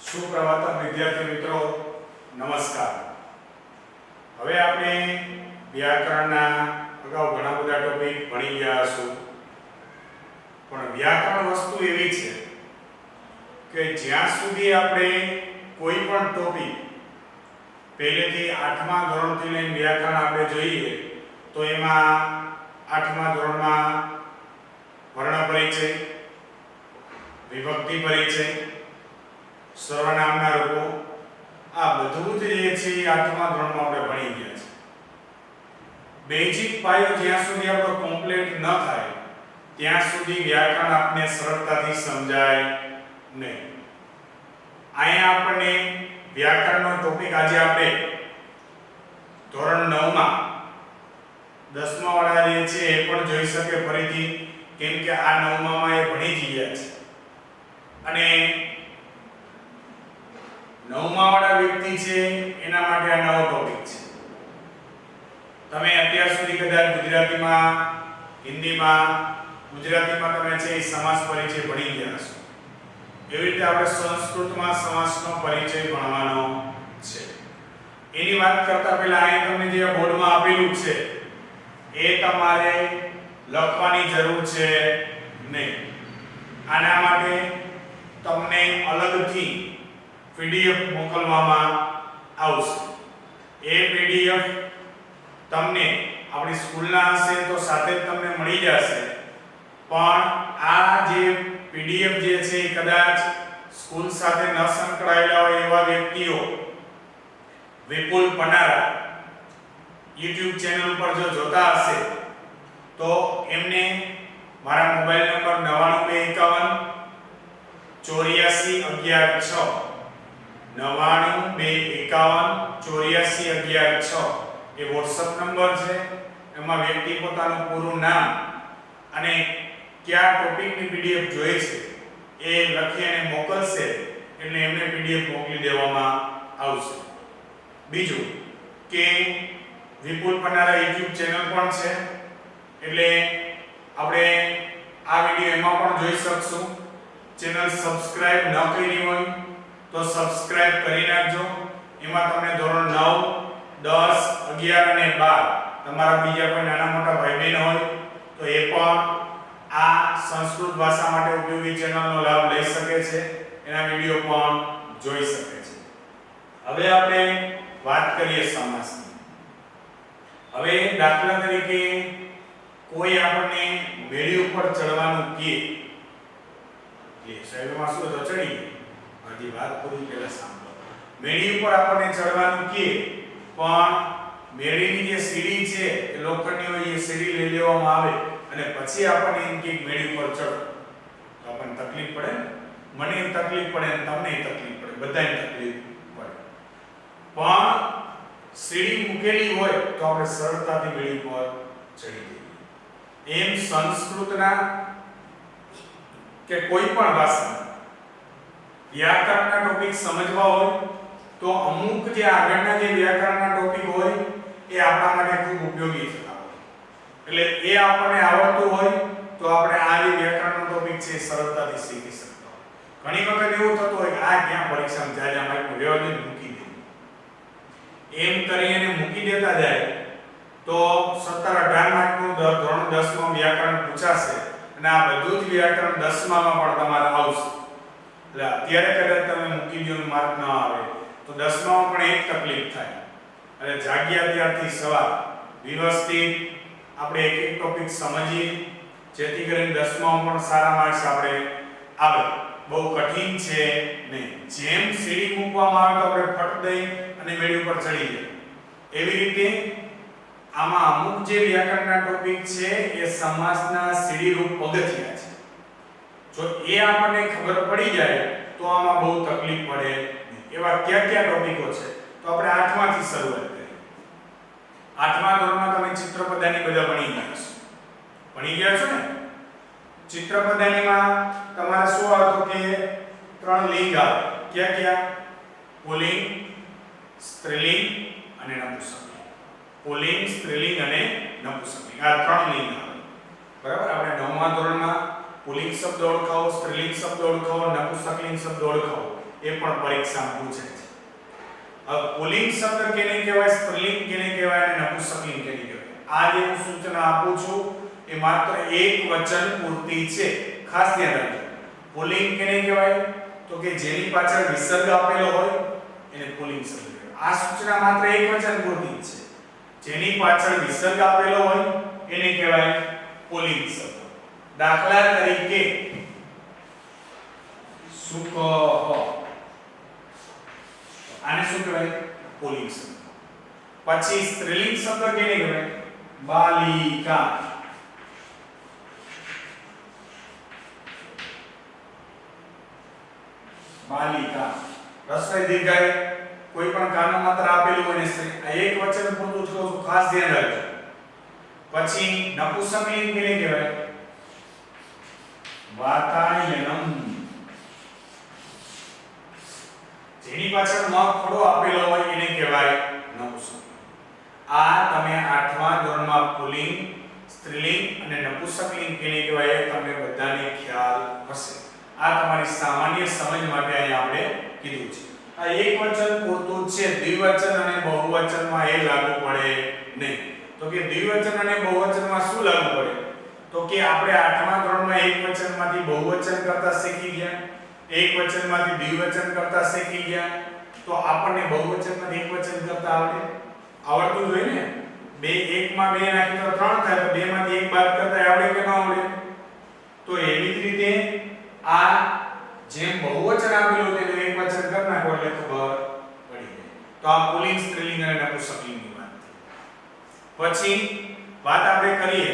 સુપ્રભાતમ વિદ્યાર્થી મિત્રો, નમસ્કાર. હવે આપણે વ્યાકરણના અગાઉ ઘણા બધા ટોપિક ભણી ગયા હશું, પણ વ્યાકરણ વસ્તુ એવી છે કે જ્યાં સુધી આપણે કોઈ પણ ટોપિક પહેલેથી 8મા ધોરણથી લઈને વ્યાકરણ આપણે જોઈએ તો એમાં 8મા ધોરણમાં વર્ણ પરિચય, વિભક્તિ પરિચય, સર્વનામના રૂપો, આ બધું જ જે છે 8મા ધોરણમાં આપણે ભણી ગયા છે. બેઝિક પાયો જ્યાં સુધી આપણો કમ્પ્લીટ ન થાય ત્યાં સુધી વ્યાકરણ આપને સરળતાથી સમજાય નહીં. અહીંયા આપણને વ્યાકરણનો ટોપિક આજે આપણે ધોરણ 9માં 10મા વાળા જે છે એ પણ જોઈ શકે ફરીથી, કેમ કે આ 9માં એ ભણી જ ગયા છે. અને 9મા વાળા વ્યક્તિ છે એના માટે આ નવો ટોપિક છે. તમે અત્યાર સુધી કદાચ ગુજરાતીમાં, હિન્દીમાં, ગુજરાતીમાં તમે છે સમાસ પરિચય ભણી ગયા છો. એવી રીતે આપણે સંસ્કૃતમાં સમાસનો પરિચય ભણવાનો છે. એની વાત કરતા પહેલા અહીં તમને જે બોર્ડમાં આપેલું છે એ તમારે લખવાની જરૂર છે નહીં. આના માટે તમને અલગથી PDF મોકલવામાં આવશે. એ PDF તમને આપણી સ્કૂલના હશે તો સાથે જ તમને મળી જશે, પણ આ જે PDF જે છે એ કદાચ સ્કૂલ સાથે ન સંકળાયેલા હોય એવા વ્યક્તિઓ વિપુલ પનારા YouTube ચેનલ ઉપર જો જોતા હશે તો એમને મારા મોબાઈલ નંબર 992154 એ WhatsApp નંબર છે. એમાં વ્યક્તિ પોતાનું પૂરું નામ અને કયા ટોપિકની PDF જોઈએ છે એ લખી અને મોકલશે એટલે એમને PDF મોકલી દેવામાં આવશે. બીજું કે વિપુલ પનારા YouTube ચેનલ પણ છે, એટલે આપણે આ વિડિયો એમાં પણ જોઈ શકશું. ચેનલ સબસ્ક્રાઇબ ન કરી હોય તો સબસ્ક્રાઇબ કરી નાખજો. એમાં તમને ધોરણ 9, 10, 11 અને 12 તમારા બીજા કોઈ નાના મોટા ભાઈ બહેન હોય તો એ પણ આ સંસ્કૃત ભાષા માટે ઉપયોગી ચેનલનો લાભ લઈ શકે છે, એના વિડિયો પણ જોઈ શકે છે. હવે આપણે વાત કરીએ સમાસની. હવે દાખલા તરીકે કોઈ આપણને મેળી ઉપર ચડવાનું કહે, સાહેબમાં શું તો ચડી બધી વાત પૂરી પહેલા સાંભળો. મેળી ઉપર આપણને ચડવાનું કહે પણ મેળીની જે સીડી છે એ લોખંડની હોય, એ સીડી લઈ લેવામાં આવે અને પછી આપણને એમ કે મેળી ઉપર ચડો તો આપણને તકલીફ પડે. મને તકલીફ પડે અને તમને તકલીફ પડે, બધાને તકલીફ પડે. પણ સીડી મૂકેલી હોય તો આપણે સરળતાથી મેળી ઉપર ચડી જઈએ. એમ સંસ્કૃતના કે કોઈ પણ ભાષામાં વ્યાકરણના ટોપિક સમજવા હોય તો અમુક જે આગળના જે વ્યાકરણના ટોપિક હોય એ આપણા માટે ખૂબ ઉપયોગી થતા હોય. એટલે એ આપણને આવડતું હોય તો આપણે આ જે વ્યાકરણનો ટોપિક છે સરળતાથી શીખી શકતા હોય. ઘણી વખત એવું થતું હોય કે આ ક્યાં પરીક્ષામાં જાય મારું વ્યવસ્થિત મૂકી દે, એમ કરીને મૂકી દેતા જાય તો 17-18 માર્કનું ધોરણ 10માં વ્યાકરણ પૂછાશે અને આ બધું જ વ્યાકરણ 10મામાં પણ તમારે આવશે. એટલે અત્યારે કદાચ તમે મૂકી દો માર્ક ન આવે તો 10મામાં પણ એક તકલીફ થાય. અને જાગ્યા ત્યારથી સવાર વ્યવસ્થિત આપણે એક એક ટોપિક સમજીએ જેથી કરીને 10મામાં પણ સારા માર્ક્સ આપણે આવે. બહુ કઠિન છે નહીં. જેમ સીડી મૂકવામાં આવે તો આપણે ફટ દઈ અને મેળી ઉપર ચડી જાય. એવી રીતે આમાં અમુક જે વ્યાકરણના ટોપિક છે એ સમાસના સીડી રૂપ પગથિયા છે. જો એ આપણને ખબર પડી જાય તો આમાં બહુ તકલીફ પડે નહીં. એવા કયા કયા ટોપિકો છે તો આપણે 8માથી શરૂઆત કરીએ. 8મા ધોરણમાં તમે ચિત્રપદાની બધા ભણી ગયા છો. ભણી ગયા છો ને? ચિત્રપદાનીમાં તમારે શું આવતું કે 3 લિંગ આવે. કયા કયા? પુલ્લિંગ, સ્ત્રીલિંગ અને નપુંસકલિંગ. પુલ્લિંગ, સ્ત્રીલિંગ અને નપુંસકલિંગ, આ 3 લિંગ આવે. બરાબર. આપણે 9મા ધોરણમાં પુલ્લિંગ શબ્દ ઓળખાવો, સ્ત્રીલિંગ શબ્દ ઓળખાવો, નપુંસકલિંગ શબ્દ ઓળખાવો એ પણ પરીક્ષામાં પૂછાય છે. હવે પુલ્લિંગ શબ્દ કેને કહેવાય, સ્ત્રીલિંગ કેને કહેવાય અને નપુંસકલિંગ કેને કહેવાય, આ જે હું સૂચના આપું છું એ માત્ર એક વચન પૂરતી છે. ખાસ ધ્યાન રાખજો. પુલ્લિંગ કેને કહેવાય તો કે જેની પાછળ વિસર્ગ આપેલો હોય એને પુલ્લિંગ શબ્દ કહેવાય. આ સૂચના માત્ર એક વચન પૂરતી છે. જેની પાછળ વિસર્ગ આપેલો હોય એને કહેવાય પુલ્લિંગ શબ્દ. દાખલા તરીકે સુકહ, આને શું કહેવાય, પુલ્લિંગ શબ્દ. પછી સ્ત્રીલિંગ શબ્દ કેને કહેવાય, બાલિકા. બાલિકા રસ્વઈ દીર્ઘાય કોઈ પણ કાનો માત્ર આપેલું હોય ને આ એક વચન પૂરતું કહું છું, ખાસ ધ્યાન રાખજો. પછી નપુંસકલિંગ કેને કહેવાય, વાતાયનમ. જેની પાછળ મ ખડો આપેલો હોય એને કહેવાય નપુંસક. આ તમે 8મા ધોરણમાં પુલ્લિંગ, સ્ત્રીલિંગ અને નપુંસકલિંગ કેને કહેવાય એ તમને બધાને ખ્યાલ હશે. આ તમારી સામાન્ય સમજ માટે અહીં આપણે કીધું છે. આ એક વચન પૂરતું છે. દ્વિવચન અને બહુવચનમાં એ લાગુ પડે નહીં. તો કે દ્વિવચન અને બહુવચનમાં શું લાગુ પડે તો કે આપણે 8મા ધોરણમાં એક વચનમાંથી બહુવચન કરતા શીખી ગયા, એક વચનમાંથી દ્વિવચન કરતા શીખી ગયા. તો આપણને બહુવચનમાંથી એક વચન કરતા આવડતું જોઈએ ને. બે એકમાં બે નાખી તો 3 થાય, તો બે માંથી એક બાદ કરતા આવડે કે ન આવડે. તો એવી જ રીતે આ જેમ બહુવચન આપેલું હોય તેનું એક વચન કરી નાખો એટલે ખબર પડી જાય. તો આ પુલ્લિંગ, સ્ત્રીલિંગ અને નપુંસકલિંગની વાત થઈ. પછી વાત આપણે કરીએ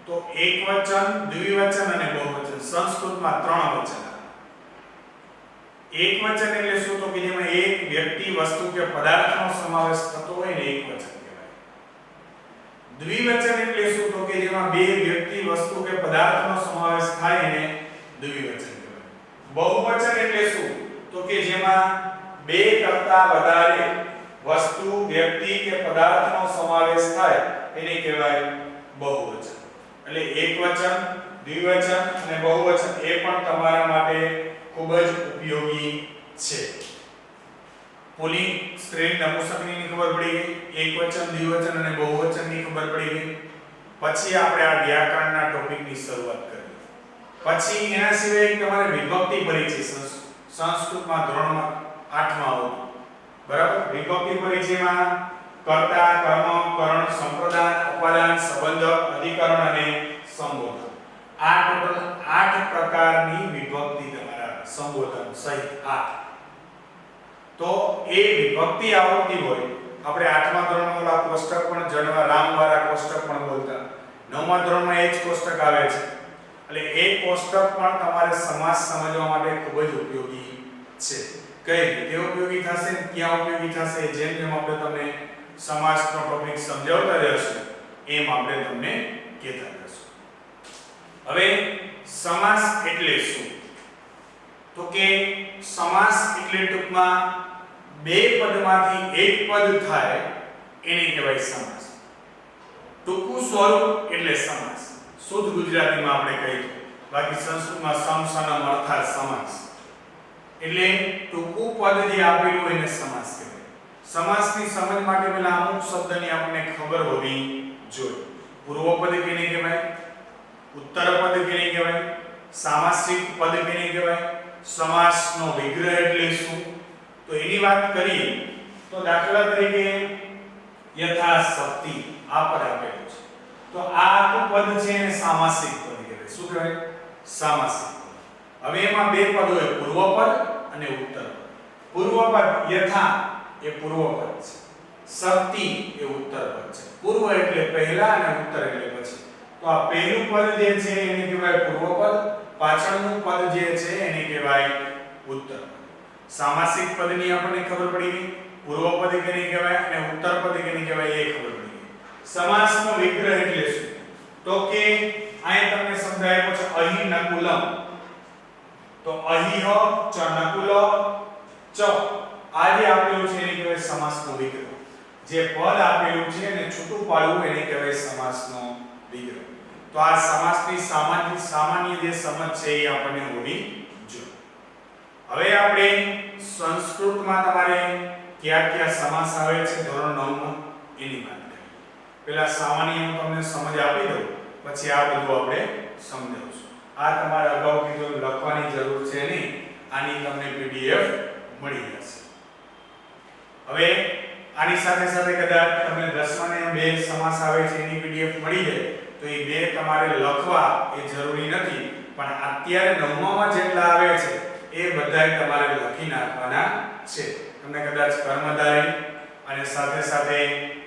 તો એક વચન, દ્વિવચન અને બહુવચન. સંસ્કૃતમાં 3 વચન આવે. એક વચન એટલે શું તો કે જેમાં એક વ્યક્તિ, વસ્તુ કે પદાર્થનો સમાવેશ થતો હોય ને એક વચન કહેવાય. દ્વિવચન એટલે શું તો કે જેમાં બે વ્યક્તિ, વસ્તુ કે પદાર્થનો સમાવેશ થાય એને દ્વિવચન કહેવાય. બહુવચન એટલે શું તો કે જેમાં બે કરતા વધારે વસ્તુ, વ્યક્તિ કે પદાર્થનો સમાવેશ થાય એને કહેવાય બહુવચન. એટલે એક વચન, દ્વિવચન અને બહુવચન એ પણ તમારા માટે ખૂબ જ ઉપયોગી છે. પુલ્લિંગ, સ્ત્રીલિંગ, નપુંસકલિંગની ખબર પડી ગઈ, એક વચન, દ્વિવચન અને બહુવચનની ખબર પડી ગઈ. પછી આપણે આ વ્યાકરણના ટોપિકની શરૂઆત કરીએ. પછી એના સિવાય તમારે વિભક્તિ પરિચય સંસ્કૃતમાં ધોરણમાં 8માં આવતું, બરાબર. વિભક્તિ પરિચયમાં કર્તા, કર્મ, કરણ, સંપ્રદાન, ઉપાદાન, સંબંધક, અધિકરણ અને સંબોધન. આ ટોટલ 8 પ્રકારની વિભક્તિ તમારા સંબોધન સહિત 8. તો એ વિભક્તિ આવડતી હોય, આપણે 8મા ધોરણમાં ઓલા કોષ્ટક પણ જડવા રામવાળા કોષ્ટક પણ બોલતા, 9મા ધોરણમાં એ જ કોષ્ટક આવે છે. એટલે એ કોષ્ટક પણ તમારે સમાસ સમજવા માટે ખૂબ જ ઉપયોગી છે. કઈ રીતે ઉપયોગી થશે, ક્યાં ઉપયોગી થશે, જેમ જેમ આપણે તમને સમાસનો ટોપિક સમજાવતા જશું એમ આપણે તમને કહેતા જશું. હવે સમાસ એટલે શું તો કે સમાસ એટલે ટૂંકમાં બે પદમાંથી એક પદ થાય એને કહેવાય સમાસ. ટૂંકું સ્વરૂપ એટલે સમાસ. શુદ્ધ ગુજરાતીમાં આપણે કહીએ, બાકી સંસ્કૃતમાં સમસનમ અર્થાત સમાસ. એટલે ટૂંકું પદ જે આપેલું હોય એને સમાસ કહેવાય. સમાસની સમજ માટે પહેલા અમુક શબ્દની આપણને ખબર હોવી જોઈએ. પૂર્વપદ કેને કહેવાય, ઉત્તરપદ કેને કહેવાય, સામાસિક પદ કેને કહેવાય, સમાસનો વિગ્રહ એટલે શું. તો એની વાત કરીએ તો દાખલા તરીકે યથાશક્તિ આ પદ આપેલું છે, તો આ આખું પદ છે એને સામાસિક પદ કહેવાય. શું કહેવાય, સામાસિક પદ. હવે એમાં બે પદ હોય, પૂર્વપદ અને ઉત્તરપદ. પૂર્વપદ યથા એ પૂર્વપદ છે, શક્તિ એ ઉત્તરપદ છે. પૂર્વ એટલે પહેલા અને ઉત્તર એટલે પછી. તો આ પહેલું પદ જે છે એને કહેવાય પૂર્વપદ, પાછળનું પદ જે છે એને કહેવાય ઉત્તરપદ. સામાસિક પદની આપણને ખબર પડી ગઈ, પૂર્વપદ કેને કહેવાય અને ઉત્તરપદ કેને કહેવાય એ ખબર પડી ગઈ. સમાસનો વિગ્રહ એટલે શું તો કે અહીં તમને સમજાય છે અહીં નકુલમ, તો અહીં ચ નકુલ ચ આ જે આપેલું છે એને કહેવાય સમાસનો વિગ્રહ. જે પદ આપેલું છે એને છૂટું પાડવું એને કહેવાય સમાસનો વિગ્રહ. તો આ સમાસની સામાન્ય જે સમજ છે એ આપણને હોવી જોઈએ. હવે આપણે સંસ્કૃતમાં તમારે કયા કયા સમાસ આવે છે ધોરણ 9 માં એની વાત કરીએ. પહેલા સામાન્ય હું તમને સમજ આપી દઉં, પછી આ બધું આપણે સમજાવશું. આ તમારે અગાઉ કીધું લખવાની જરૂર છે નહીં, આની તમને પીડીએફ મળી જશે. હવે આની સાથે સાથે કદાચ તમને 10મા ને બે સમાસ આવે છે એની પીડીએફ મળી જાય તો એ બે તમારે લખવા એ જરૂરી નથી, પણ અત્યારે 9માં જેટલા આવે છે એ બધાય તમારે લખી નાખવાના છે. તમને કદાચ કર્મધારય અને સાથે સાથે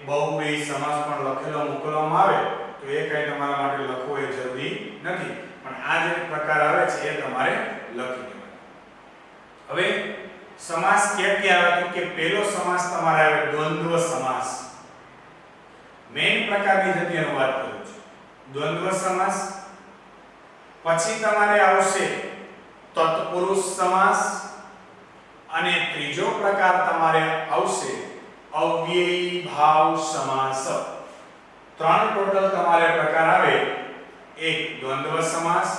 બહુવ્રીહી સમાસ પણ લખેલો મોકલવામાં આવે તો એ કઈ તમારા માટે લખવો એ જરૂરી નથી, પણ આ જે પ્રકાર આવે છે એ તમારે લખી દેવાનો. હવે સમાસ ક્યાં આવે તો કે પહેલો સમાસ તમારે આવે દ્વંદ્વ સમાસ. મેઈન પ્રકારની જગ્યાનો વાત કરું છું, દ્વંદ્વ સમાસ. પછી તમારે આવશે તત્પુરુષ સમાસ અને ત્રીજો પ્રકાર તમારે આવશે અવ્યયી ભાવ સમાસ. ત્રણ ટોટલ તમારે પ્રકાર આવે, એક દ્વંદ્વ સમાસ,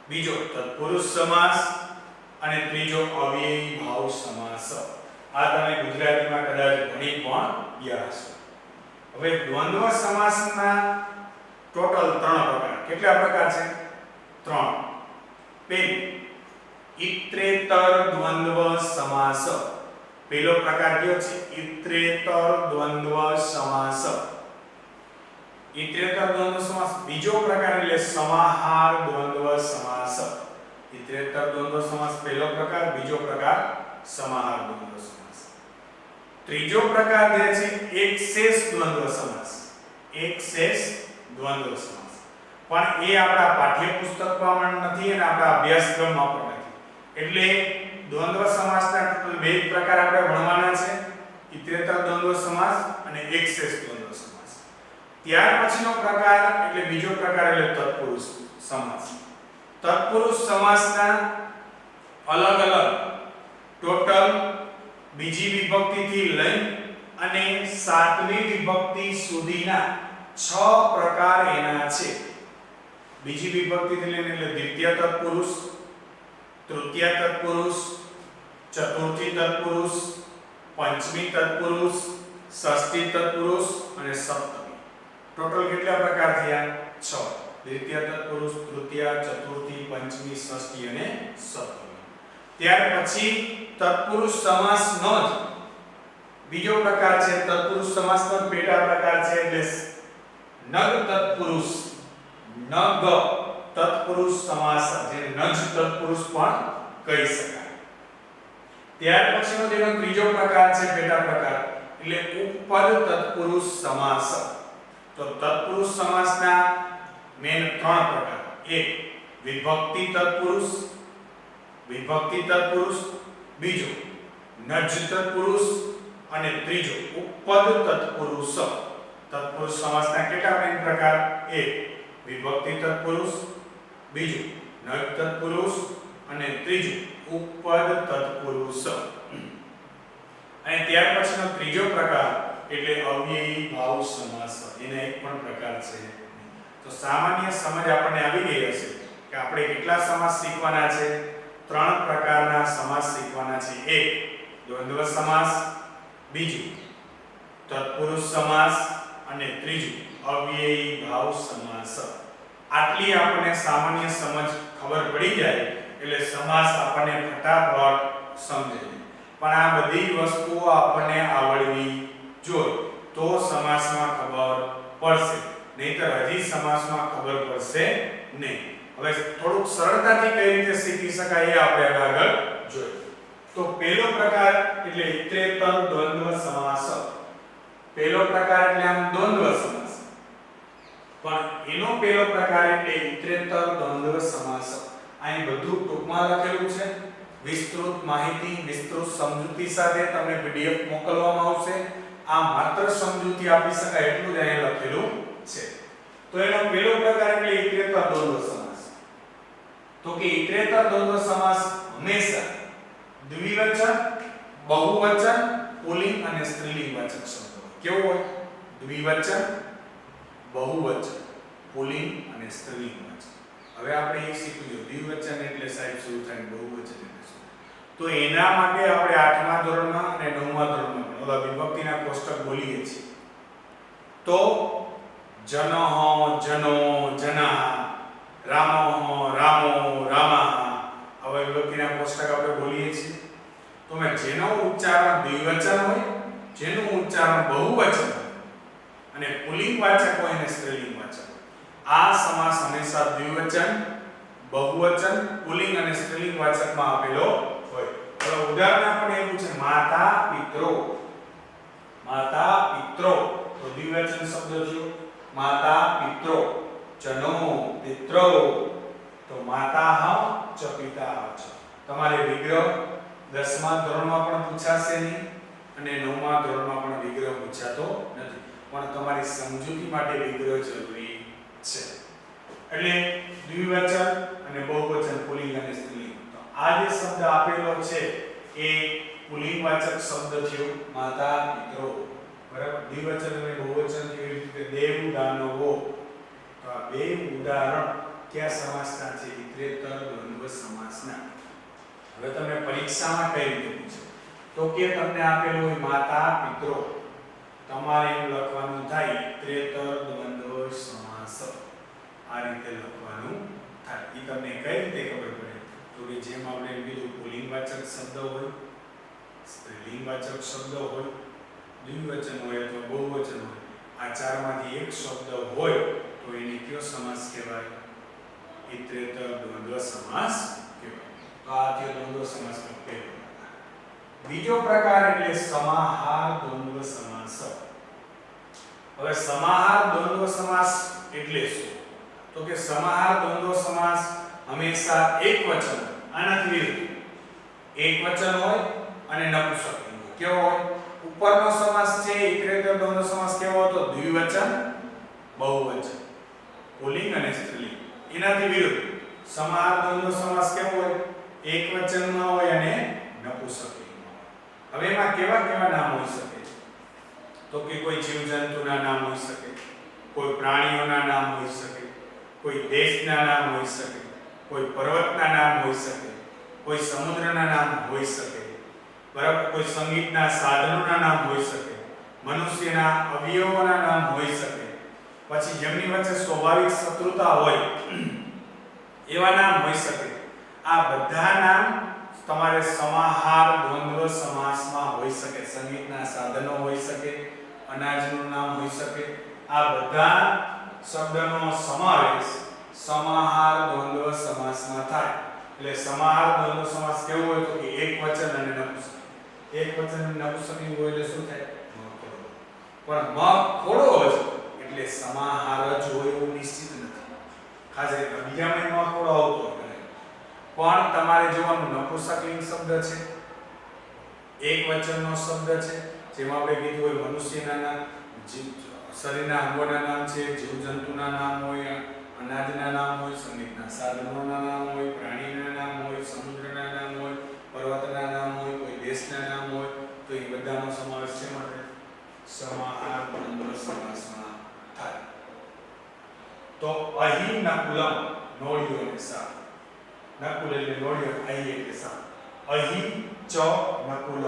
બીજો તત્પુરુષ સમાસ અને ત્રીજો અવ્યયી ભાવ સમાસ. આ તમે ગુજરાતીમાં કદાચ ભણી પણ ગયા હશો. હવે દ્વંદ્વ સમાસના ટોટલ 3 પ્રકાર. કેટલા પ્રકાર છે? 3. પહેલું ઇત્રેતર દ્વંદ્વ સમાસ. પહેલો પ્રકાર કયો છે? ઇત્રેતર દ્વંદ્વ સમાસ. ઇત્રેતર દ્વંદ્વ સમાસ. બીજો પ્રકાર એટલે સમાહાર દ્વંદ્વ સમાસ. ઇત્રેતર દ્વંદ્વ સમાસ પહેલો પ્રકાર, બીજો પ્રકાર સમાહાર દ્વંદ્વ સમાસ. ત્રીજો પ્રકાર જે છે એકશેષ દ્વંદ્વ સમાસ. એકશેષ દ્વંદ્વ સમાસ પણ એ આપણા પાઠ્યપુસ્તકમાં નથી અને આપણા અભ્યાસક્રમમાં પણ નથી. એટલે દ્વંદ્વ સમાસના ટોટલ બે પ્રકાર આપણે ભણવાના છે, ઇત્રેતર દ્વંદ્વ સમાસ અને એકશેષ દ્વંદ્વ સમાસ. ત્યાર પછીનો પ્રકાર એટલે બીજો પ્રકાર એટલે તત્પુરુષ સમાસ. તત્પુરુષ સમાસના અલગ અલગ ટોટલ બીજી વિભક્તિથી લઈ અને સાતમી વિભક્તિ સુધીના 6 પ્રકાર એના છે. બીજી વિભક્તિથી લઈને એટલે દ્વિતીય તત્પુરુષ, તૃતીય તત્પુરુષ, ચતુર્થી તત્પુરુષ, પંચમી તત્પુરુષ, ષષ્ઠી તત્પુરુષ અને સપ્તમી. ટોટલ કેટલા પ્રકાર થયા? 6. દ્વિતીય તત્પુરુષ, તૃતીય, ચતુર્થી, પંચમી, ષષ્ઠી અને સપ્તમી. ત્યાર પછી તત્પુરુષ સમાસનો જ બીજો પ્રકાર છે. તત્પુરુષ સમાસનો જ પેટા પ્રકાર છે એટલે નગ તત્પુરુષ. નગ તત્પુરુષ સમાસ, જે નજ તત્પુરુષ પણ કહી શકાય. ત્યાર પછીનો જેનો ત્રીજો પ્રકાર છે પેટા પ્રકાર એટલે ઉપપદ તત્પુરુષ સમાસ. તો તત્પુરુષ સમાસના મેન 3 પ્રકાર. એક વિભક્તિ તત્પુરુષ, વિભક્તિ તત્પુરુષ, બીજો નજ તત્પુરુષ અને ત્રીજો ઉપપદ તત્પુરુષ. તત્પુરુષ સમાસના કેટલા મેન પ્રકાર? એક વિભક્તિ તત્પુરુષ, બીજું નજ તત્પુરુષ અને ત્રીજું ઉપપદ તત્પુરુષ. અને ત્યાર પછીનો ત્રીજો પ્રકાર એટલે અવ્યયી ભાવ સમાસ. એનો એક પણ પ્રકાર છે. તો સામાન્ય સમજ આપણને આવી ગઈ હશે કે આપણે કેટલા સમાસ શીખવાના છે? 3 પ્રકારના સમાસ શીખવાના છે. એક દ્વંદ્વ સમાસ, બીજું તત્પુરુષ સમાસ અને ત્રીજું અવ્યયી ભાવ સમાસ. આટલી આપણને સામાન્ય સમજ ખબર પડી જાય એટલે સમાસ આપણને ફટાફટ સમજાય. પણ આ બધી વસ્તુઓ આપણને આવડવી જોઈએ તો સમાસમાં ખબર પડશે, નહીતર હજી સમાસમાં ખબર પડશે નહીં. હવે થોડુંક સરળતાથી કઈ રીતે શીખી શકાય એ આપણે આગળ જોઈએ. તો પહેલો પ્રકાર એટલે ઇત્રેતર દ્વંદ્વ સમાસ. પહેલો પ્રકાર એટલે આમ દ્વંદ્વ સમાસ, પણ એનો પહેલો પ્રકાર એટલે ઇત્રેતર દ્વંદ્વ સમાસ. અહીં બધું ટૂંકમાં લખેલું છે. વિસ્તૃત માહિતી, વિસ્તૃત સમજૂતી સાથે તમને પીડીએફ મોકલવામાં આવશે. આ માત્ર સમજૂતી આપી શકાય એટલું જ અહીં લખેલું છે. તો એનો પહેલો પ્રકાર એટલે ઇત્રેતર દ્વંદ્વ સમાસ. તો કે ઇત્રેતર દ્વંદ્વ સમાસ હંમેશા દ્વિવચન, બહુવચન, પુલ્લિંગ અને સ્ત્રીલિંગ વાચક શબ્દ હોય. કેવું હોય? દ્વિવચન, બહુવચન, પુલ્લિંગ અને સ્ત્રીલિંગ વાચક. હવે આપણે એક શીખ્યું દ્વિવચન એટલે સાહેબ શું થાય, બહુવચન એટલે શું. તો એના માટે આપણે 8મા ધોરણમાં અને 9મા ધોરણમાં પણ ઓલા વિભક્તિના કોષ્ટક બોલીએ છીએ. તો જનઃ જનો જના, રામઃ રામો રામા, આવા વિભક્તિના કોષ્ટક આપણે બોલીએ છીએ. તો જેનો ઉચ્ચારણ દ્વિવચન હોય, જેનું ઉચ્ચારણ બહુવચન હોય અને પુલ્લિંગવાચક હોય અને સ્ત્રીલિંગવાચક હોય, આ સમાસ હંમેશા દ્વિવચન, બહુવચન, પુલ્લિંગ અને સ્ત્રીલિંગવાચકમાં આપેલો હોય. હવે ઉદાહરણ આપણને એવું છે માતા પિત્રો. માતા પિત્રો તો દ્વિવચન શબ્દ થયો, માતા પિત્રો. જનો પિત્રો તો માતાઃ ચ પિતાઃ ચ. તમારે વિગ્રહ 10મા ધોરણમાં પણ પૂછાશે નહીં અને 9મા ધોરણમાં પણ વિગ્રહ પૂછાતો નથી, પણ તમારી સમજૂતી માટે વિગ્રહ જરૂરી છે. એટલે દ્વિવચન અને બહુવચન, પુલ્લિંગ અને સ્ત્રીલિંગ. તો આ જે શબ્દ આપેલો છે એ પુલ્લિંગવાચક શબ્દ થયો માતા પિત્રો, બરાબર. દ્વિવચન અને બહુવચન કેવી રીતે દેવ દાનવો. તો આ બે ઉદાહરણ કયા સમાસના છે? ઇતરેતર દ્વંદ્વ સમાસના. હવે તમને પરીક્ષામાં કઈ રીતે પૂછે તો કે તમને આપેલું હોય માતા પિત્રો, તમારે એમ લખવાનું થાય ઇતરેતર દ્વંદ્વ સમાસ. આ રીતે લખવાનું થાય. એ તમને કઈ રીતે ખબર પડે? તો કે જેમ આપણે કીધું પુલ્લિંગવાચક શબ્દ હોય, સ્ત્રીલિંગવાચક શબ્દ હોય, દ્વિવચન હોય અથવા બહુવચન હોય, આ ચારમાંથી એક શબ્દ હોય તો એને કયો સમાસ કહેવાય? ઇતરેતર દ્વંદ્વ સમાસ કહેવાય. તો આ થયો દ્વંદ્વ સમાસનો પહેલો પ્રકાર. બીજો પ્રકાર એટલે સમાહાર દ્વંદ્વ સમાસ. હવે સમાહાર દ્વંદ્વ સમાસ એટલે શું? તો કે સમાહાર દ્વંદ્વ સમાસ હંમેશા એક વચન, આનાથી વિરુદ્ધ એક વચન હોય અને નપુંસકલિંગ હોય. કેવો હોય? ઉપરનો સમાસ છે ઇતરેતર દ્વંદ્વ સમાસ કેવો હતો? દ્વિવચન, બહુવચન, પુલ્લિંગ અને સ્ત્રીલિંગ. એનાથી વિરુદ્ધ સમાહાર દ્વંદ્વ સમાસ કેવો હોય? એક વચનમાં હોય અને નપુંસકલિંગમાં હોય. હવે એમાં કેવા કેવા નામ હોઈ શકે? તો કે કોઈ જીવજંતુના નામ હોઈ શકે, કોઈ પ્રાણીઓના નામ હોઈ શકે, કોઈ દેશના નામ હોઈ શકે, કોઈ પર્વતના નામ હોઈ શકે, કોઈ સમુદ્રના નામ હોઈ શકે, બરાબર. કોઈ સંગીતના સાધનોના નામ હોઈ શકે, મનુષ્યના અવયવોના નામ હોઈ શકે, પછી જેમની વચ્ચે સ્વાભાવિક શત્રુતા હોય એવા નામ હોઈ શકે. આ બધા નામ તમારે સમાહાર દ્વંદ્વ સમાસમાં હોઈ શકે. સંગીતના સાધનો હોઈ શકે, અનાજનું નામ હોઈ શકે. આ બધા શબ્દનો સમાવેશ સમાહાર દ્વંદ્વ સમાસમાં થાય. એટલે સમાહાર દ્વંદ્વ સમાસ કેવો હોય? તો કે એક વચન અને નપુંસક. એક વચન અને નપુંસકલિંગ હોય એટલે શું થાય? મખોડો. પણ મખોડો જ એટલે સમાહાર જ હોય એવું નિશ્ચિત નથી. ખાસ કરીને બીજામાં મખોડો આવતો હોય પણ તમારે જોવાનું નપુંસકલિંગ શબ્દ છે, એક વચનનો શબ્દ છે, જેમાં આપણે કીધું હોય મનુષ્યના નામ, શરીરના અંગોના નામ છે, જીવજંતુના નામ હોય, અનાજના નામ હોય, સંગીતના સાધનોના નામ હોય, પ્રાણીના નામ હોય, સમુદ્રના નામ હોય, પર્વતના નામ હોય, કોઈ દેશના નામ હોય, તો એ બધાનો સમાવેશ છે માટે સમાહાર દ્વંદ્વ સમાસમાં થાય. તો અહીં નકુલમ નોળિયો અને સાપ. નકુલ એટલે નોળિયો, અહીં એટલે સાપ. અહીં ચ નકુલ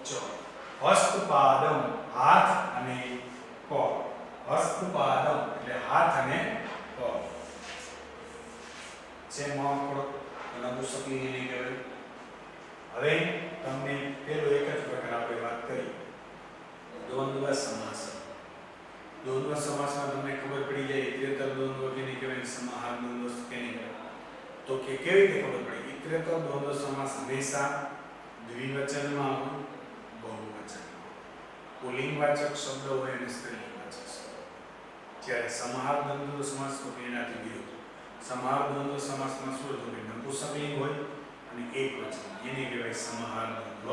ચ. હસ્તપાદમ હાથ અને પગ. હસ્તપાદમ એટલે હાથ અને પગ. છે મખોડો, નપુંસકલિંગ એને કહેવાય. હવે તમને પેલો એક જ પ્રકાર આપણે વાત કરી દ્વંદ્વ સમાસ. દ્વંદ્વ સમાસમાં તમને ખબર પડી જાય ઇતરેતર દ્વંદ્વ કેને કહેવાય, સમાહાર દ્વંદ્વ કેને કહેવાય. તો કે કેવી રીતે ખબર પડે? ઇતરેતર દ્વંદ્વ સમાસ હંમેશા દ્વિવચનમાં હોય, બહુવચનમાં હોય, પુલ્લિંગવાચક શબ્દ હોય અને સ્ત્રીલિંગવાચક શબ્દ. જ્યારે સમાહાર દ્વંદ્વ સમાસ તો એનાથી વિરુદ્ધ. સમાહાર દ્વંદ્વ સમાસમાં શું હતું કે નપુંસકલિંગ હોય અને એક વચન, એને કહેવાય સમાહાર દ્વંદ્વ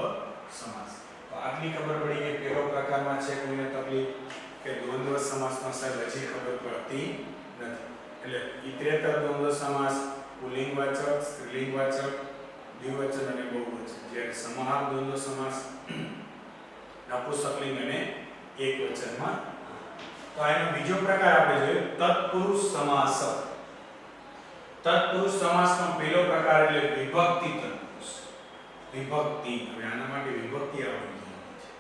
સમાસ. તો આટલી ખબર પડી કે પેલો પ્રકારમાં છે કોઈને તકલીફ કે દ્વંદ્વ સમાસમાં સાહેબ હજી ખબર પડતી નથી. એટલે ઇતરેતર દ્વંદ્વ સમાસ પુલ્લિંગવાચક, સ્ત્રીલિંગવાચક, દ્વિવચન અને બહુવચન. જ્યારે સમાહાર દ્વંદ્વ સમાસ નપુંસકલિંગ અને એક વચનમાં. તો આનો બીજો પ્રકાર આપણે જોઈએ તત્પુરુષ સમાસ. તત્પુરુષ સમાસનો પહેલો પ્રકાર એટલે વિભક્તિ તત્પુરુષ. વિભક્તિ, હવે આના માટે વિભક્તિ આવડવી જોઈએ.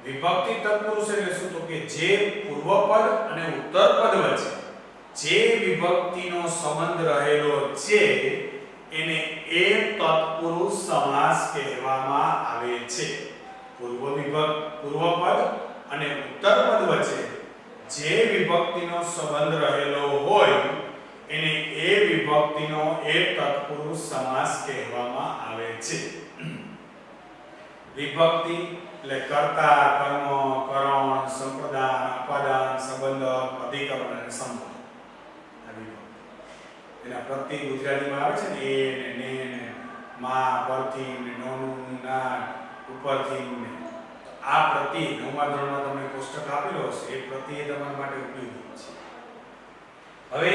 વિભક્તિ તત્પુરુષ એટલે શું? તો કે જે પૂર્વપદ અને ઉત્તરપદ વચ્ચે જે વિભક્તિનો સંબંધ રહેલો છે એને એ તત્પુરુષ સમાસ કહેવામાં આવે છે. પૂર્વપદ અને ઉત્તરપદ વચ્ચે જે વિભક્તિનો સંબંધ રહેલો હોય એને એ વિભક્તિનો એક તત્પુરુષ સમાસ કહેવામાં આવે છે. વિભક્તિ એટલે કર્તા, કર્મ, કરણ, સંપ્રદાન, અપાદાન, સંબંધક, અધિકરણ અને સંબંધ. આ વિભક્તિ એના પ્રત્યય ગુજરાતીમાં આવે છે ને એ ને ને માં પરથી ને નોનું ના ઉપરથી ને આ પ્રત્યય નવમા ધોરણમાં તમને કોષ્ટક આપેલો હશે એ પ્રત્યય તમારા માટે ઉપયોગી છે. હવે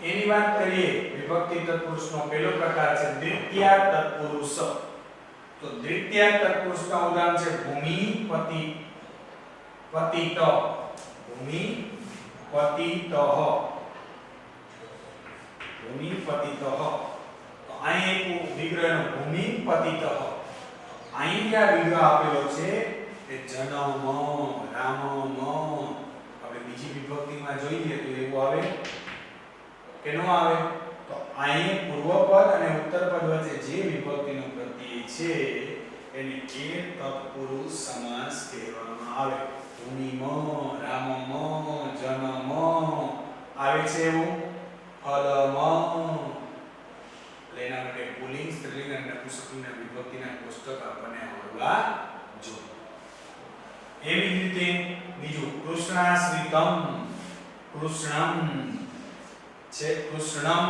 એની વાત કરીએ વિભક્તિ તત્પુરુષનો પહેલો પ્રકાર છે દ્વિતીયા તત્પુરુષ. તો દ્વિતીયા તત્પુરુષના ઉદાહરણ છે ભૂમિ, પતિ, પતિત, ભૂમિ, પતિતઃ, ભૂમિ, પતિતઃ. તો અહીં એક વિગ્રહનો ભૂમિ, પતિતઃ. અહીં જે વિગ્રહ આપેલો છે એ જનમ, રામ, આપણે બીજી વિભક્તિમાં જોઈએ તો એવું આવે કે ન આવે? તો અહીં પૂર્વપદ અને ઉત્તરપદ વચ્ચે જે વિભક્તિનો પ્રત્યય છે એને એ તત્પુરુષ સમાસ કહેવામાં આવે. ભૂમિમ, રામમ, જનમ આવે છે એવું ફલમ. એના માટે પુલ્લિંગ, સ્ત્રીલિંગ અને નપુંસકલિંગના વિભક્તિના કોષ્ટક આપણને આવડવા જોઈએ. એવી જ રીતે બીજું કૃષ્ણાશ્રિતમ, કૃષ્ણમ છે, કૃષ્ણમ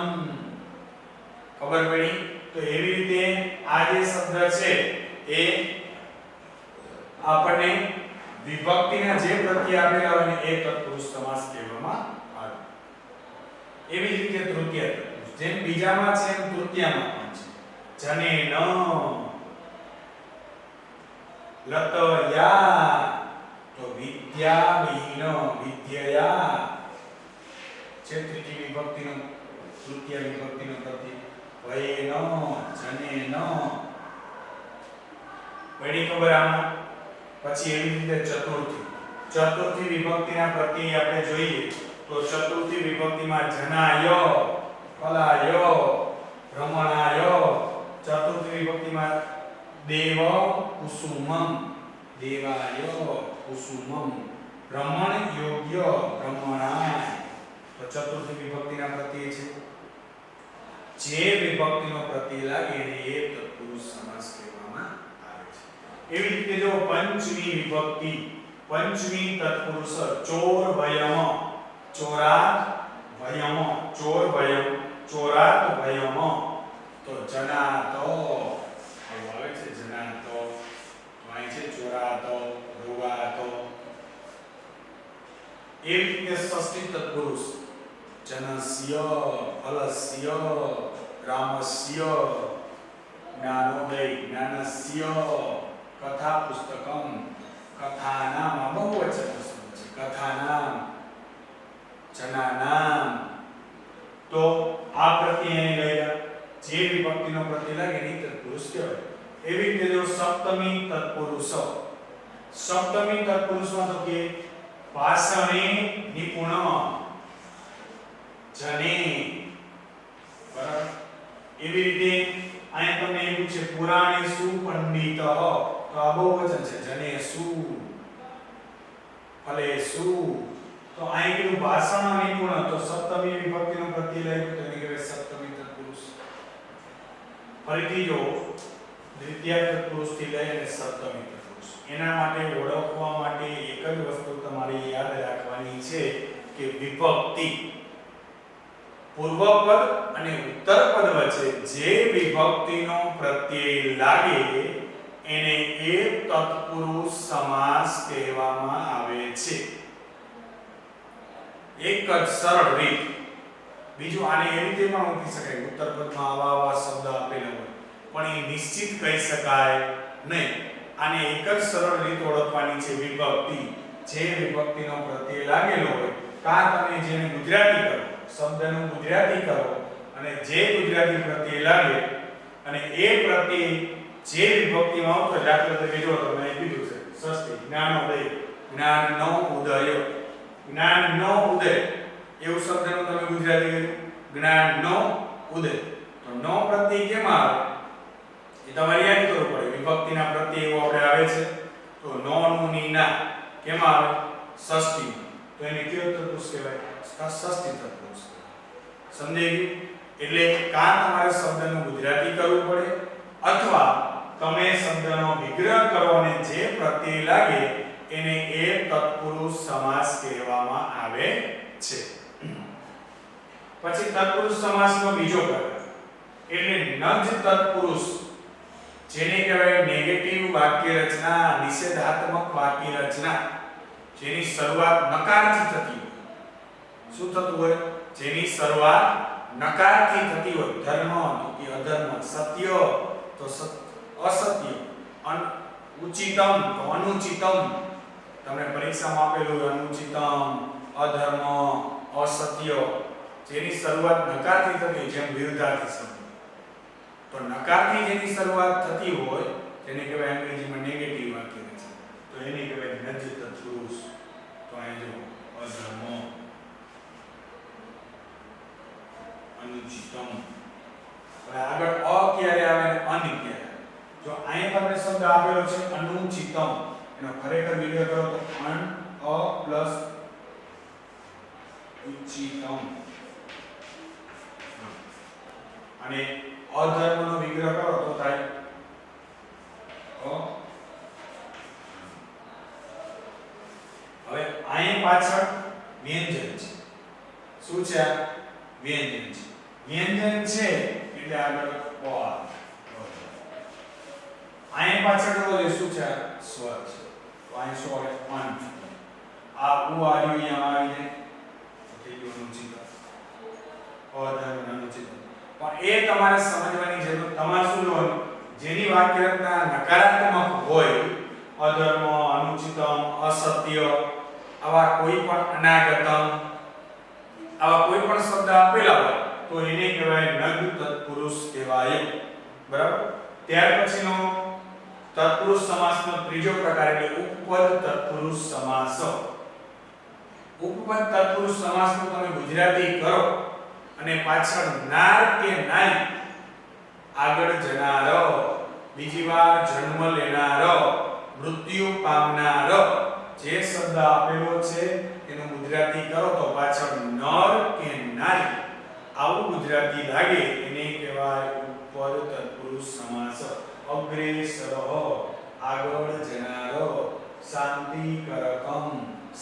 ખબર પડી? તો એવી રીતે આ જે શબ્દ છે એ આપણને વિભક્તિના જે પ્રત્યય આપેલા હોય એ તત્પુરુષ સમાસ કહેવામાં આવે. એવી જ રીતે તૃતીય તત્પુરુષ જેમ બીજામાં છે એમ તૃતીયામાં પણ છે. જનેન, લતયા, તો વિદ્યાવિહીન, વિદ્યયા છે તૃતીય વિભક્તિનો પ્રત્યય. વયેન, જનેન પડી ખબર આમાં? પછી એવી રીતે ચતુર્થી વિભક્તિના પ્રત્યય આપણે જોઈએ તો ચતુર્થી વિભક્તિમાં જનાય, ફલાય, ભ્રમણાય. ચતુર્થી વિભક્તિમાં દેવ, કુસુમમ, દેવાય, કુસુમમ. ભ્રમણ યોગ્ય, ભ્રમણાય. તો ચતુર્થી વિભક્તિના પ્રત્યય છે. જે વિભક્તિનો પ્રત્યય લાગે એને એ તત્પુરુષ સમાસ કહેવામાં આવે છે. એવી રીતે જો પંચમી વિભક્તિ, પંચમી તત્પુરુષ ચોર ભયમ, ચોરાત ભયમ, ચોર ભયમ, ચોરાત ભયમ. તો જનાતો આવે છે, જનાતો અહીં છે ચોરાતો, રૂવાતો. એવી રીતે ષષ્ઠી તત્પુરુષ જનસ્ય, ફલસ્ય, રામસ્ય, જ્ઞાનોદય, જ્ઞાનસ્ય, કથા પુસ્તકમ, કથાનામ. આ બહુવચન શબ્દ છે. કથાનામ, જનાનામ. તો આ પ્રત્યય અહીં લઈ જે વિભક્તિનો પ્રત્યય લાગે એની તત્પુરુષ કહેવાય. એવી રીતે જો સપ્તમી તત્પુરુષ, સપ્તમી તત્પુરુષમાં તો કે ભાષણે નિપુણ, જને. બરાબર? એવી રીતે અહીંયા તમને એવું છે પુરાણે સુપંડિત, તો આ બહુવચન છે. જને સુ, ફલે સુ. તો અહીં કીધું ભાષણ નિપુણ, તો સપ્તમી વિભક્તિનો પ્રત્યય લાગ્યો તો એને કહેવાય સપ્તમી તત્પુરુષ. ફરીથી જો દ્વિતીય તત્પુરુષથી લઈ અને સપ્તમી તત્પુરુષ, એના માટે ઓળખવા માટે એક જ વસ્તુ તમારે યાદ રાખવાની છે કે વિભક્તિ પૂર્વપદ અને ઉત્તરપદ વચ્ચે જે વિભક્તિનો પ્રત્યય લાગે એને એ તત્પુરુષ સમાસ કહેવામાં આવે છે. એક જ સરળ રીત. બીજું આને એ રીતે પણ ઓળખી શકાય, ઉત્તરપદમાં આવા શબ્દ આપેલા હોય પણ એ નિશ્ચિત કહી શકાય નહીં. આને એક જ સરળ રીત ઓળખવાની છે વિભક્તિ. જે વિભક્તિનો પ્રત્યય લાગેલો હોય કાં તમે જેને ગુજરાતી કરો, શબ્દનું ગુજરાતી કરો અને જે ગુજરાતી પ્રત્યય લાગે અને એ પ્રત્યય જે વિભક્તિમાં આવતો હોય, દાખલા તરીકે જો તમે અહીં કીધું છે ષષ્ઠી જ્ઞાનોદય, જ્ઞાનનો ઉદય, જ્ઞાનનો ઉદય એવું શબ્દનું તમે ગુજરાતી કર્યું જ્ઞાનનો ઉદય. તો નો પ્રત્યય કેમ આવે એ તમારે યાદ કરવું પડે. વિભક્તિના પ્રત્યયો આપણે આવે છે તો નો નું ની ના કેમ આવે ષષ્ઠી, તો એને કયો તત્પુરુષ કહેવાય ષષ્ઠી તત્પુરુષ. સમજાઈ ગયું? એટલે કાં તમારે શબ્દનું ગુજરાતી કરવું પડે અથવા તમે શબ્દનો વિગ્રહ કરો અને જે પ્રત્યય લાગે એને એ તત્પુરુષ સમાસ કહેવામાં આવે છે. પછી તત્પુરુષ સમાસનો બીજો પ્રકાર એટલે નજ તત્પુરુષ, જેને કહેવાય નેગેટિવ વાક્ય રચના, નિષેધાત્મક વાક્ય રચના, જેની શરૂઆત નકારથી થતી હોય. શું થતું હોય? જેની શરૂઆત નકારથી થતી હોય. ધર્મ તો કે અધર્મ, સત્ય તો અસત્ય, ઉચિતમ તો અનુચિતમ. તમને પરીક્ષામાં આપેલું હોય અનુચિતમ, અધર્મ, અસત્ય. જેની શરૂઆત નકારથી થતી હોય, જેમ વિરુદ્ધાર્થી શબ્દ. તો નકારથી જેની શરૂઆત થતી હોય તેને કહેવાય અંગ્રેજીમાં નેગેટિવ વાક્ય રચના. તો એને કહેવાય નજ તત્પુરુષ. તો અહીં જો અધર્મ, અનુચિતમ. હવે આગળ અ ક્યારે આવે અને અન ક્યારે? જો અહીં તમને શબ્દ આપેલો છે અનુચિતમ, એનો ખરેખર વિગ્રહ કરો તો અન અ પ્લસ ઉચિતમ. અને અધર્મનો વિગ્રહ કરો તો થાય અ. હવે અહીં પાછળ વ્યંજન છે. શું છે? આ વ્યંજન છે. વ્યંજન છે એટલે આગળ ઓ આવે. અહીં પાછળ શું છે? સ્વર છે. તો અહીં શું આવે? અન. આ ઉ આવ્યું અહીંયા આવી જાય તો થઈ ગયું અનુચિત. અધર્મ અનુચિત. પણ એ તમારે સમજવાની જરૂર. તમારે શું જોવાનું? જેની વાક્ય રચના નકારાત્મક હોય, અધર્મ, અનુચિતમ, અસત્ય, આવા કોઈ પણ અનાગતમ, આવા કોઈ પણ શબ્દ આપેલા હોય તો એને કહેવાય નગ તત્પુરુષ કહેવાય. બરાબર? ત્યાર પછીનો તત્પુરુષ સમાસનો ત્રીજો પ્રકાર એટલે ઉપપદ તત્પુરુષ સમાસ. ઉપપદ તત્પુરુષ સમાસનું તમે ગુજરાતી કરો અને પાછળ નાર કે નારી, આગળ જનાર, બીજી વાર જન્મ લેનાર, મૃત્યુ પામનાર, જે શબ્દ આપેલો છે એનું ગુજરાતી કરો તો પાછળ નર કે નારી આવું ગુજરાતી લાગે એને કહેવાય ઉપપદ તત્પુરુષ સમાસ. અગ્રેસર, આગળ જનાર, શાંતિકરકમ,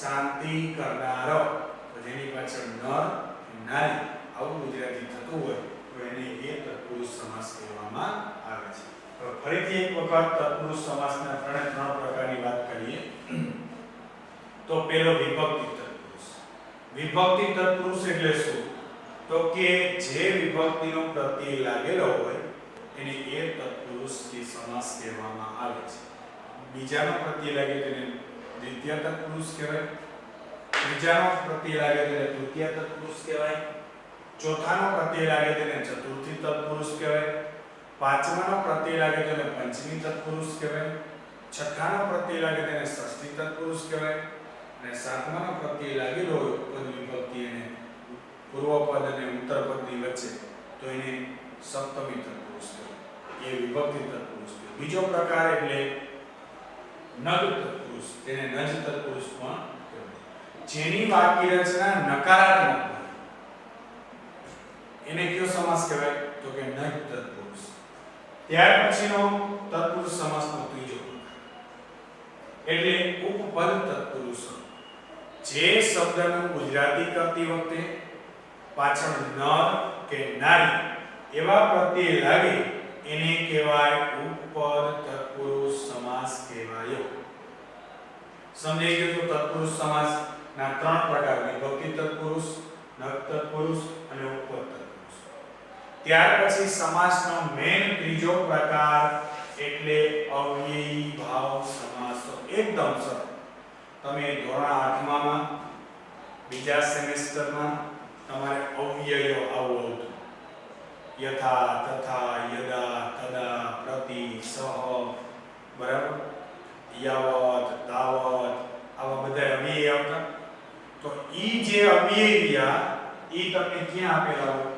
શાંતિ કરનાર. તો જેની પાછળ નર નારી આવું ગુજરાતી થતું હોય તો એને એ તત્પુરુષ સમાસ કહેવામાં આવે છે. હવે ફરીથી એક વખત તત્પુરુષ સમાસના ત્રણે ત્રણ પ્રકારની વાત કરીએ. તો પહેલો વિભક્તિ તત્પુરુષ. વિભક્તિ તત્પુરુષ એટલે શું? તો કે જે વિભક્તિનો પ્રત્યય લાગેલો હોય એને એ તત્પુરુષ કે સમાસ કહેવામાં આવે છે. બીજાનો પ્રત્યય લાગે તેને દ્વિતીય તત્પુરુષ કહેવાય, ત્રીજાનો પ્રત્યય લાગે તેને તૃતીય તત્પુરુષ કહેવાય, ચોથાનો પ્રત્યય લાગે તેને ચતુર્થી તત્પુરુષ કહેવાય, પાંચમાનો પ્રત્યય લાગે તેને પંચમી તત્પુરુષ કહેવાય, છઠ્ઠાનો પ્રત્યય લાગે તેને ષષ્ઠી તત્પુરુષ કહેવાય અને સાતમાનો પ્રત્યય લાગેલો હોય પદ વિભક્તિ અને પૂર્વપદ અને ઉત્તરપદની વચ્ચે તો એને સપ્તમી તત્પુરુષ કહેવાય. એ વિભક્તિ તત્પુરુષ કહેવાય. બીજો પ્રકાર એટલે નગ તત્પુરુષ, તેને નજ તત્પુરુષ પણ કહેવાય. જેની વાક્ય રચના નકારાત્મક હોય એને કયો સમાસ કહેવાય? તો કે નજ તત્પુરુષ. ત્યાર પછીનો તત્પુરુષ સમાસનો ત્રીજો એટલે ઉપપદ તત્પુરુષ. જે શબ્દનું ગુજરાતી કરતી વખતે પાછળ નર કે નારી એવા પ્રત્યય લાગે એને કહેવાય ઉપપદ તત્પુરુષ સમાસ કહેવાય. સમજાઈ ગયું? તો તત્પુરુષ સમાસના ત્રણ પ્રકાર વિભક્તિ તત્પુરુષ, નગ તત્પુરુષ અને ઉપપદ તત્પુરુષ. ત્યાર પછી સમાસનો મેન ત્રીજો પ્રકાર એટલે અવ્યયી ભાવ સમાસ. એકદમ સરળ. તમે ધોરણ 8 માં બીજા સેમેસ્ટરમાં તમારે અવ્યયો આવું હતું. યથા તથા યદા તદા પ્રતિ સહ, બરાબર, યાવત તાવત, આવા બધા અવ્યય આવતા. તો ઈ જે અવ્યય રહ્યા ઈ તમને ક્યાં આપેલા હોય?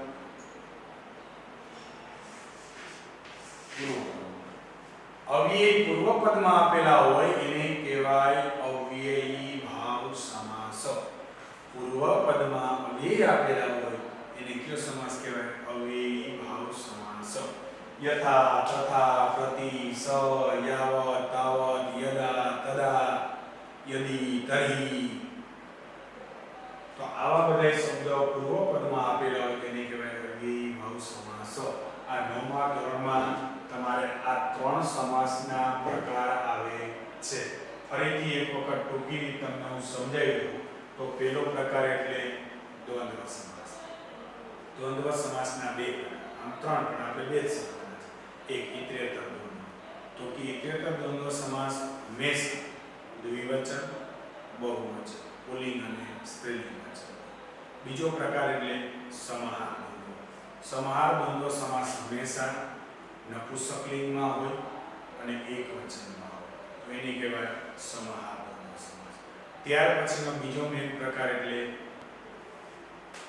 અવ્યય પૂર્વ પદમાં આપેલા હોય એને કહેવાય અવ્યયી ભાવ સમાસ. પૂર્વ પદમાં અવ્યય આપેલા હોય એને કયો સમાસ કહેવાય? અવ્યયી ભાવ સમાસ. યથા તથા પ્રતિ સ યાવત તાવત યદા તદા યદી તર્હિ. તો આવા બધા શબ્દો પૂર્વ પદમાં આપેલા હોય તેને કહેવાય અવ્યયી ભાવ સમાસ. આ 9મા ધોરણમાં તમારે આ 3 સમાસના પ્રકાર આવે છે. ફરીથી એક વખત ટૂંકી રીતે તમને હું સમજાવી દઉં તો પહેલો પ્રકાર એટલે દ્વંદ્વ સમાસ. દ્વંદ્વ સમાસના 2 પ્રકાર, આમ 3 પણ આપણે 2 જ સમજવાના છે. એક ઇતરેતર દ્વંદ્વ. તો કે ઇતરેતર દ્વંદ્વ સમાસ હંમેશા દ્વિવચન, બહુવચન, પુલ્લિંગ અને સ્ત્રીલિંગ છે. બીજો પ્રકાર એટલે સમાહાર દ્વંદ્વ. સમાહાર દ્વંદ્વ સમાસ હંમેશા નપુંસકલિંગમાં હોય અને એકવચનમાં હોય, તો એને કહેવાય સમાહાર દ્વંદ્વ સમાસ. ત્યાર પછીનો બીજો મેન પ્રકાર એટલે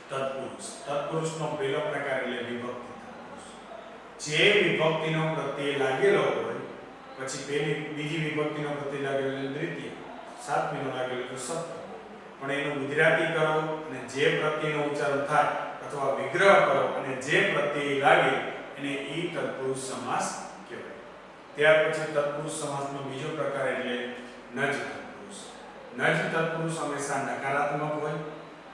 તત્પુરુષ. તત્પુરુષનો પહેલો પ્રકાર એટલે વિભક્તિ તત્પુરુષ. જે વિભક્તિનો પ્રત્યય લાગેલો હોય, પછી બીજી વિભક્તિનો પ્રત્યય લાગેલો એટલે દ્વિતીય, સાતમીનો લાગેલો તો સપ્તમ. પણ એનું ગુજરાતી કરો અને જે પ્રત્યયનો ઉચ્ચારણ થાય અથવા વિગ્રહ કરો અને જે પ્રત્યય લાગે એને ઈ તત્પુરુષ સમાસ કહેવાય. ત્યાર પછી તત્પુરુષ સમાસનો બીજો પ્રકાર એટલે નજ તત્પુરુષ. નજ તત્પુરુષ હંમેશા નકારાત્મક હોય,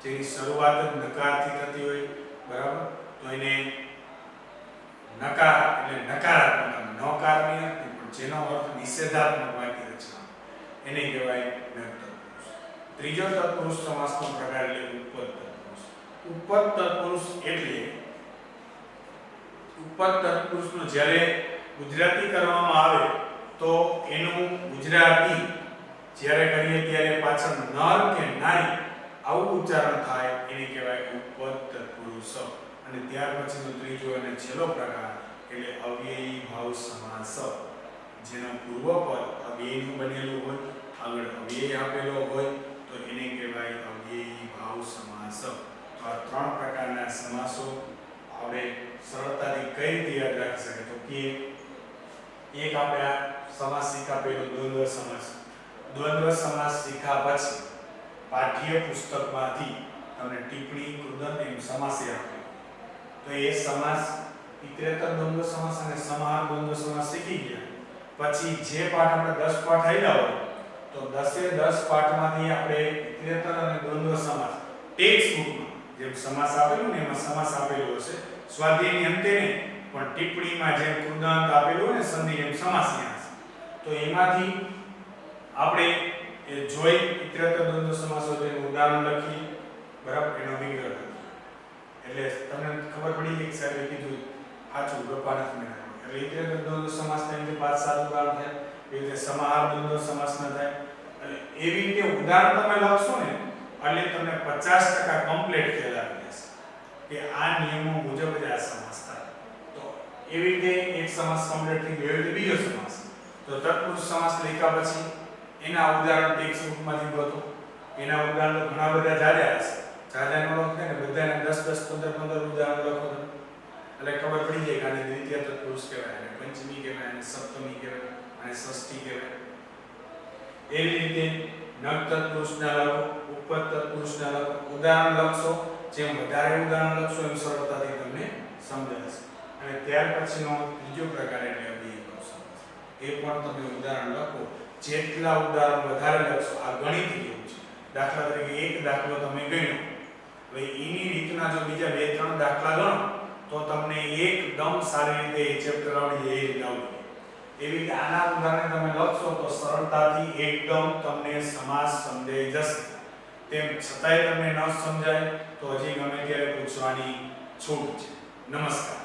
જેની શરૂઆત જ નકારથી થતી હોય, બરાબર. તો એને નકાર એટલે નકારાત્મક, નકારની નથી પણ જેનો અર્થ નિષેધાત્મક વાક્ય રચના, એને કહેવાય નજ તત્પુરુષ. ત્રીજો તત્પુરુષ સમાસનો પ્રકાર એટલે ઉપપદ તત્પુરુષ. ઉપપદ તત્પુરુષ એટલે ઉપપદ તત્પુરુષનો જ્યારે ગુજરાતી કરવામાં આવે તો એનું ગુજરાતી જ્યારે કરીએ ત્યારે પાછળ નર કે નારી આવું ઉચ્ચારણ થાય એને કહેવાય ઉપપદ તત્પુરુષ. અને ત્યાર પછીનો ત્રીજો અને છેલ્લો પ્રકાર એટલે અવ્યયી ભાવ સમાસ, જેનો પૂર્વપદ અવ્યયનું બનેલું હોય, આગળ અવ્યય આપેલો હોય તો એને કહેવાય અવ્યયી ભાવ સમાસ. તો આ 3 પ્રકારના સમાસો આપણે સરળતાથી કઈ રીતે યાદ રાખી શકે? તો કે એક આપણે આ સમાસ શીખ્યા પહેલો દ્વંદ્વ સમાસ. દ્વંદ્વ સમાસ શીખ્યા પછી પાઠ્ય પુસ્તકમાંથી તમને ટિપ્પણી, કૃદંત એમ સમાસ આપ્યો. તો એ સમાસ ઇતરેતર દ્વંદ્વ સમાસ અને સમાહાર દ્વંદ્વ સમાસ શીખી ગયા પછી જે પાઠ આપણે 10 પાઠ આપ્યા હોય તો 10 પાઠમાંથી આપણે ઇતરેતર અને દ્વંદ્વ સમાસ ટેક્સ્ટ બુકમાં જેમ સમાસ આપેલું ને એમાં સમાસ આપેલો હશે, સ્વાધ્યાયની અંતે નહીં પણ ટિપ્પણીમાં જેમ કૃદંત આપેલું હોય ને સંધિ એમ સમાસ ત્યાં હશે. તો એમાંથી આપણે એ જોઈ ઇતરેતર દ્વંદ્વ સમાસો જેનું ઉદાહરણ લખી, બરાબર, એનો વિગ્રહ લખી. એટલે તમને ખબર પડી કે સાહેબે કીધું સાચું ગપ્પા નથી મેળવ્યા. એટલે ઇતરેતર દ્વંદ્વ સમાસના એમ 5-7 ઉદાહરણ થાય, એ રીતે સમાહાર દ્વંદ્વ સમાસના થાય. એટલે એવી રીતે ઉદાહરણ તમે લખશો ને એટલે તમને 50% કમ્પ્લીટ ખ્યાલ આવી જશે કે આ નિયમો મુજબ જ આ સમાસ થાય. તો એવી રીતે એક સમાસ કમ્પ્લીટ થઈ ગયો એટલે બીજો સમાસ. તો તત્પુરુષ સમાસ લખ્યા પછી એના ઉદાહરણ ટેક્સ્ટ બુકમાંથી ગોતો. એના ઉદાહરણો ઘણા બધા જાજા હશે, જાજા નો લખે ને બધાને 10-10, 15-15 ઉદાહરણ લખો એટલે ખબર પડી જાય કે આને દ્વિતીય તત્પુરુષ કહેવાય, અને પંચમી કહેવાય, અને સપ્તમી કહેવાય, અને ષષ્ઠી કહેવાય. એવી રીતે નગ તત્પુરુષના લખો, ઉપપદ તત્પુરુષના લખો. ઉદાહરણ લખશો, જેમ વધારે ઉદાહરણ લખશો એમ સરળતાથી તમને સમજાશે. અને ત્યાર પછીનો ત્રીજો પ્રકાર એટલે અવ્યયી ભાવ સમાસ. એ પણ તમે ઉદાહરણ લખો, જેટલા ઉદાહરણ વધારે લખશો, આ ગણિત જેવું છે. દાખલા તરીકે એક દાખલો તમે ગણ્યો, હવે એની રીતના જો બીજા 2-3 દાખલા ગણો તો તમને એકદમ સારી રીતે એ ચેપ્ટર આવડી જાય, એ રીતે આવડી. એવી રીતે આના ઉદાહરણ તમે લખશો તો સરળતાથી એકદમ તમને સમાસ સમજાઈ જશે. તેમ છતાંય તમને ન સમજાય તો હજી ગમે ત્યારે પૂછવાની છૂટ છે. નમસ્કાર.